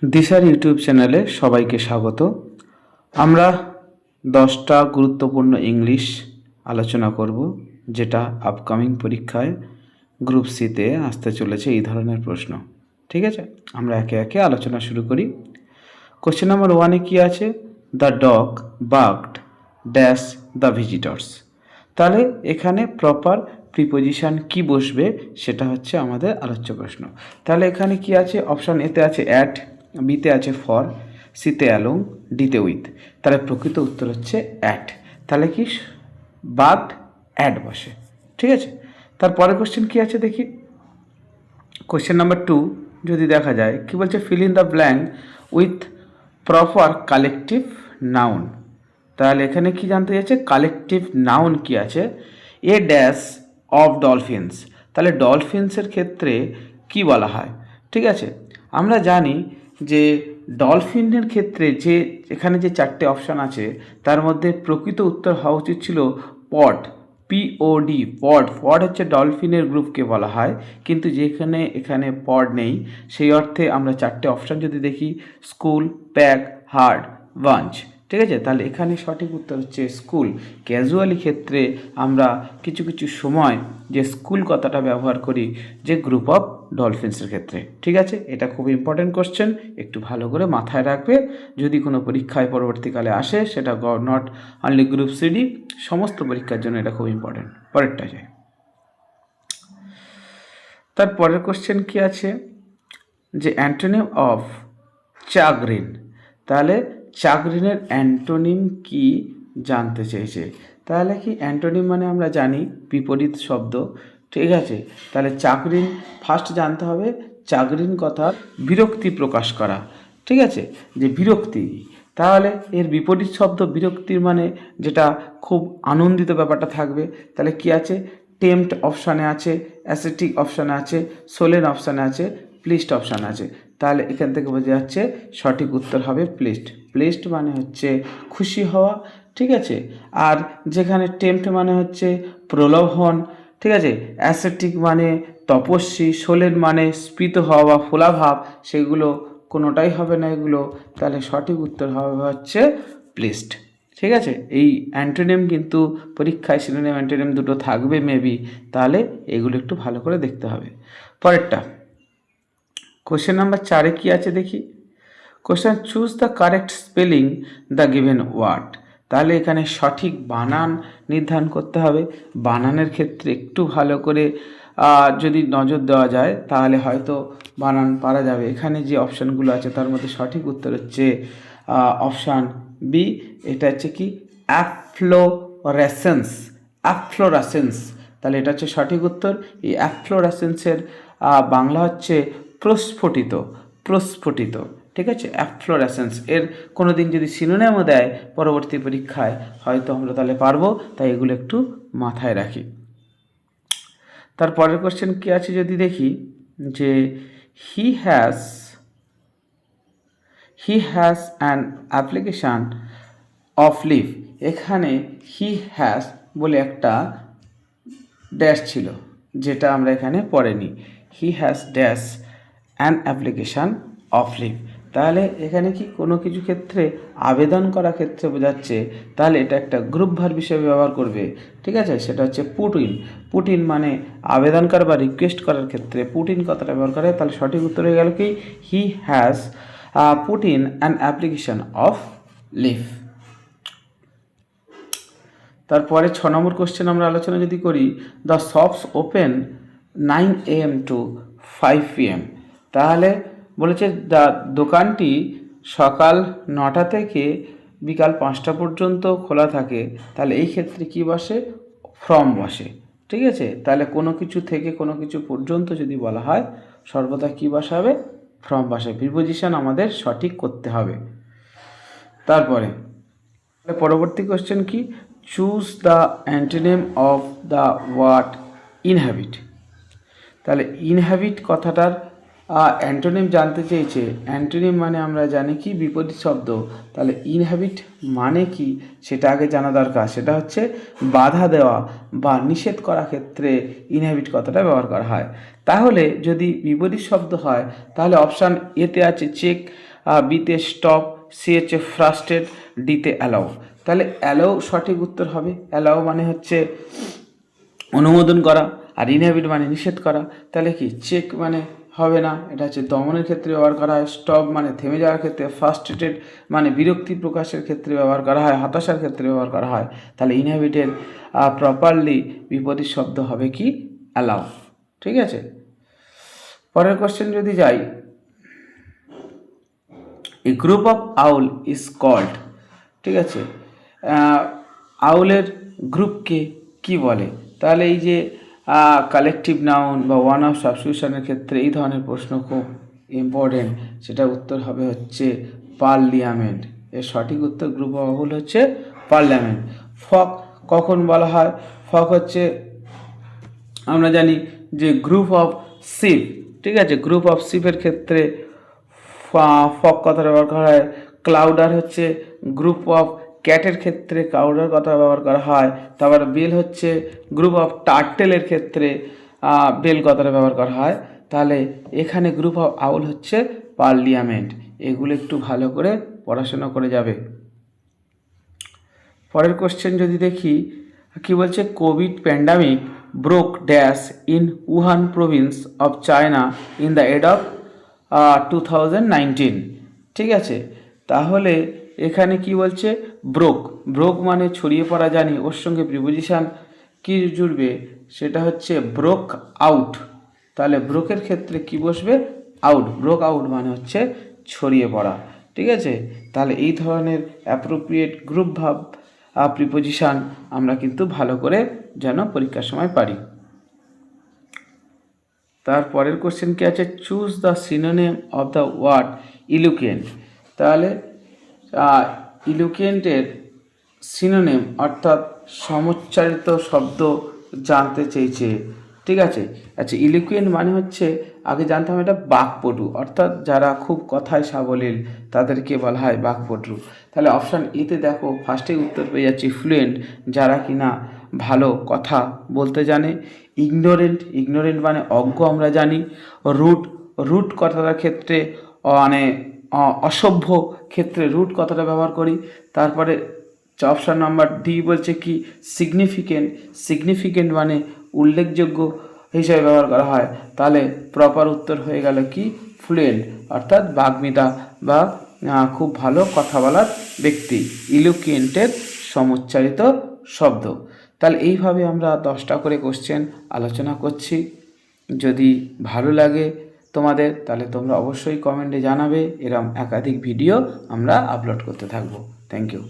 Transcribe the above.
দিশার ইউটিউব চ্যানেলে সবাইকে স্বাগত। আমরা 10টা গুরুত্বপূর্ণ ইংলিশ আলোচনা করব, যেটা আপকামিং পরীক্ষায় গ্রুপ সিতে আসতে চলেছে এই ধরনের প্রশ্ন। ঠিক আছে, আমরা একে একে আলোচনা শুরু করি। কোশ্চেন নাম্বার 1-এ কী আছে? The dog barked dash the visitors. তাহলে এখানে প্রপার প্রিপোজিশন কি বসবে সেটা হচ্ছে আমাদের আলোচ্য প্রশ্ন। তাহলে এখানে কি আছে? অপশান এতে আছে অ্যাট, বিতে আছে ফর, সিতে অ্যালং, ডিতে উইথ। তাহলে প্রকৃত উত্তর হচ্ছে অ্যাট। তাহলে কি বার্কড অ্যাড বসে। ঠিক আছে, তারপরে কোশ্চেন কি আছে দেখি। কোশ্চেন নাম্বার 2 যদি দেখা যায়, কি বলছে? Fill in the blank with proper collective noun. তাহলে এখানে কি জানতে চাইছে? কালেকটিভ নাউন কি আছে? A dash of dolphins. তাহলে ডলফিনসের ক্ষেত্রে কি বলা হয়? ঠিক আছে, আমরা জানি যে ডলফিনের ক্ষেত্রে যে এখানে যে 4টে অপশান আছে তার মধ্যে প্রকৃত উত্তর হওয়া উচিত ছিল পড, পিওডি, পড। পড হচ্ছে ডলফিনের গ্রুপকে বলা হয়, কিন্তু যেখানে এখানে পড নেই সেই অর্থে আমরা 4টে অপশান যদি দেখি, স্কুল, প্যাক, হার্ড, বাঞ্চ। ঠিক আছে, তাহলে এখানে সঠিক উত্তর হচ্ছে স্কুল। ক্যাজুয়ালি ক্ষেত্রে আমরা কিছু কিছু সময় যে স্কুল কথাটা ব্যবহার করি যে গ্রুপ অফ ডলফিনসের ক্ষেত্রে। ঠিক আছে, এটা খুব ইম্পর্টেন্ট কোশ্চেন, একটু ভালো করে মাথায় রাখবে। যদি কোনো পরীক্ষায় পরবর্তীকালে আসে, সেটা নট অনলি গ্রুপ সিডি, সমস্ত পরীক্ষার জন্য এটা খুব ইম্পর্টেন্ট। পরেরটা যায়। তার পরের কোশ্চেন কি আছে? যে অ্যান্টোনিম অফ চাগরিন। তাহলে চাগরিনের অ্যান্টোনিম কি জানতে চেয়েছে। তাহলে কি অ্যান্টোনিম মানে আমরা জানি বিপরীত শব্দ। ঠিক আছে, তাহলে চাগরিন ফার্স্ট জানতে হবে। চাগরিন কথার বিরক্তি প্রকাশ করা। ঠিক আছে, যে বিরক্তি, তাহলে এর বিপরীত শব্দ বিরক্তির মানে যেটা খুব আনন্দিত ব্যাপারটা থাকবে। তাহলে কি আছে? টেম্পট অপশানে আছে, অ্যাসেটিক অপশানে আছে, সোলেন অপশানে আছে, প্লিস্ট অপশান আছে। তাহলে এখান থেকে বোঝা যাচ্ছে সঠিক উত্তর হবে প্লিস্ট। প্লিস্ট মানে হচ্ছে খুশি হওয়া। ঠিক আছে, আর যেখানে টেম্পট মানে হচ্ছে প্রলোভন। ঠিক আছে, অ্যাসেটিক মানে তপস্বী, সোলেন মানে স্ফীত হওয়া বা ফোলাভাব, সেগুলো কোনোটাই হবে না এগুলো। তাহলে সঠিক উত্তর হবে হচ্ছে প্লিস্ট। ঠিক আছে, এই অ্যান্টোনিম কিন্তু পরীক্ষায় সিনোনিম অ্যান্টোনিম দুটো থাকবে মেবি, তাহলে এগুলো একটু ভালো করে দেখতে হবে। পরেরটা কোশ্চেন নাম্বার 4-এ কী আছে দেখি। Question choose the correct spelling the given word. তাহলে এখানে সঠিক বানান নির্ধারণ করতে হবে। বানানের ক্ষেত্রে একটু ভালো করে যদি নজর দেওয়া যায় তাহলে হয়তো বানান পারা যাবে। এখানে যে অপশানগুলো আছে তার মধ্যে সঠিক উত্তর হচ্ছে অপশান বি। এটা হচ্ছে কি অ্যাফ্লোরেসেন্স। অ্যাফ্লোরেসেন্স, তাহলে এটা হচ্ছে সঠিক উত্তর। এই অ্যাফ্লোরেসেন্সের বাংলা হচ্ছে প্রস্ফুটিত। প্রস্ফুটিত, ঠিক আছে, অ্যাফ্লোরেসেন্স। এর কোনো দিন যদি সিনোনিমও দেয় পরবর্তী পরীক্ষায় হয়তো আমরা তাহলে পারবো, তাই এগুলো একটু মাথায় রাখি। তারপরের কোশ্চেন কি আছে যদি দেখি, যে he has an application of leave. এখানে হি হ্যাজ বলে একটা ড্যাশ ছিল, যেটা আমরা এখানে পড়েনি। He has dash an application of leave. তাহলে এখানে কি কোনো কিছু ক্ষেত্রে আবেদন করার ক্ষেত্রে বোঝাচ্ছে, তাহলে এটা একটা গ্রুপ ভার্ব হিসেবে ব্যবহার করবে। ঠিক আছে, সেটা হচ্ছে পুট ইন। পুট ইন মানে আবেদন করা বা রিকোয়েস্ট করার ক্ষেত্রে পুট ইন কথাটা ব্যবহার করে। তাহলে সঠিক উত্তর হয়ে গেল কি he has put in an application of leave. তারপরে 6 নম্বর কোশ্চেন আমরা আলোচনা যদি করি, the shops open 9 AM to 5 PM। তাহলে বলেছে দোকানটি সকাল 9টা থেকে বিকাল 5টা পর্যন্ত খোলা থাকে। তাহলে এই ক্ষেত্রে কি বসে? ফ্রম বসে। ঠিক আছে, তাহলে কোনো কিছু থেকে কোনো কিছু পর্যন্ত যদি বলা হয় সর্বদা কি বসাবে? ফ্রম বসে। প্রিপোজিশন আমাদের সঠিক করতে হবে। তারপরে পরবর্তী কোশ্চেন কি? Choose the antonym of the word inhabit. তাহলে ইনহ্যাবিট কথাটার অ্যান্টোনিম জানতে চেয়েছে। অ্যান্টোনিম মানে আমরা জানি কি বিপরীত শব্দ। তাহলে ইনহ্যাবিট মানে কি সেটা আগে জানা দরকার। সেটা হচ্ছে বাধা দেওয়া বা নিষেধ করা ক্ষেত্রে ইনহ্যাবিট কথাটা ব্যবহার করা হয়। তাহলে যদি বিপরীত শব্দ হয় তাহলে অপশান এতে আছে চেক, বিতে স্টপ, সি হচ্ছে ফ্রাস্ট্রেট, ডিতে অ্যালাউ। তাহলে অ্যালাউ সঠিক উত্তর হবে। অ্যালাউ মানে হচ্ছে অনুমোদন করা, আর ইনহ্যাবিট মানে নিষেধ করা। তাহলে কি চেক মানে হবে না, এটা হচ্ছে দমনের ক্ষেত্রে ব্যবহার করা হয়। স্টপ মানে থেমে যাওয়ার ক্ষেত্রে, ফ্রাস্ট্রেটেড মানে বিরক্তি প্রকাশের ক্ষেত্রে ব্যবহার করা হয়, হতাশার ক্ষেত্রে ব্যবহার করা হয়। তাহলে ইনহ্যাবিটের প্রপারলি বিপরীত শব্দ হবে কি অ্যালাউ। ঠিক আছে, পরের কোশ্চেন যদি যাই, a group of owl is called. ঠিক আছে, আউলের গ্রুপকে কি বলে? তাহলে এই যে কালেকটিভ নাউন বা ওয়ান অফ সাবস্টিটিউশনের ক্ষেত্রে এই ধরনের প্রশ্ন খুব ইম্পর্টেন্ট। সেটা উত্তর হবে হচ্ছে পার্লিয়ামেন্ট। এর সঠিক উত্তর গ্রুপ অফ আউল হচ্ছে পার্লিয়ামেন্ট। ফক কখন বলা হয়? ফক হচ্ছে আমরা জানি যে গ্রুপ অফ শিপ। ঠিক আছে, গ্রুপ অফ শিপের ক্ষেত্রে ফক কথাটা ব্যবহার করা হয়। ক্লাউডার হচ্ছে গ্রুপ অফ ক্যাটের ক্ষেত্রে ক্লাউডার কথা ব্যবহার করা হয়। তারপর বেল হচ্ছে গ্রুপ অফ টার্টেলের ক্ষেত্রে বেল কথাটা ব্যবহার করা হয়। তাহলে এখানে গ্রুপ অফ আউল হচ্ছে পার্লিয়ামেন্ট। এগুলো একটু ভালো করে পড়াশোনা করে যাবে। পরের কোশ্চেন যদি দেখি, কি বলছে? Covid pandemic broke dash in Wuhan province of China in the end of 2019। ঠিক আছে, তাহলে এখানে কি বলছে? ব্রোক। ব্রোক মানে ছড়িয়ে পড়া জানি, ওর সঙ্গে প্রিপোজিশন কি জুড়বে? সেটা হচ্ছে ব্রোক আউট। তাহলে ব্রোকের ক্ষেত্রে কি বসবে? আউট। ব্রোক আউট মানে হচ্ছে ছড়িয়ে পড়া। ঠিক আছে, তাহলে এই ধরনের অ্যাপ্রোপ্রিয়েট গ্রুপ ভাব প্রিপোজিশন আমরা কিন্তু ভালো করে যেন পরীক্ষার সময় পারি। তারপরের কোশ্চেন কি আছে? Choose the synonym of the word eloquent. তাহলে ইলুকেন্টের সিনোনিম অর্থাৎ সমুচ্চারিত শব্দ জানতে চেয়েছে। ঠিক আছে, আচ্ছা, ইলুকুয়েন্ট মানে হচ্ছে আগে জানতাম এটা বাকপটু, অর্থাৎ যারা খুব কথায় সাবলীল তাদেরকে বলা হয় বাকপটু। তাহলে অপশান এতে দেখো ফার্স্টেই উত্তর পেয়ে যাচ্ছি ফ্লুয়েন্ট, যারা কিনা ভালো কথা বলতে জানে। ইগনোরেন্ট, ইগনোরেন্ট মানে অজ্ঞ আমরা জানি। রুট, রুট কথাটার ক্ষেত্রে মানে অসভ্য ক্ষেত্রে রুট কথাটা ব্যবহার করি। তারপরে অপশান নাম্বার ডি বলছে কি সিগনিফিকেন্ট, সিগনিফিকেন্ট মানে উল্লেখযোগ্য হিসেবে ব্যবহার করা হয়। তাহলে প্রপার উত্তর হয়ে গেল কি ফ্লুয়েন্ট, অর্থাৎ বাগ্মিতা বা খুব ভালো কথা বলার ব্যক্তি। ইলুকুয়েন্টের সমুচ্চারিত শব্দ। তাহলে এইভাবে আমরা 10টা করে কোশ্চেন আলোচনা করছি। যদি ভালো লাগে তোমাদের তাহলে তোমরা অবশ্যই কমেন্টে জানাবে। এরকম একাধিক ভিডিও আমরা আপলোড করতে থাকবো। Thank you.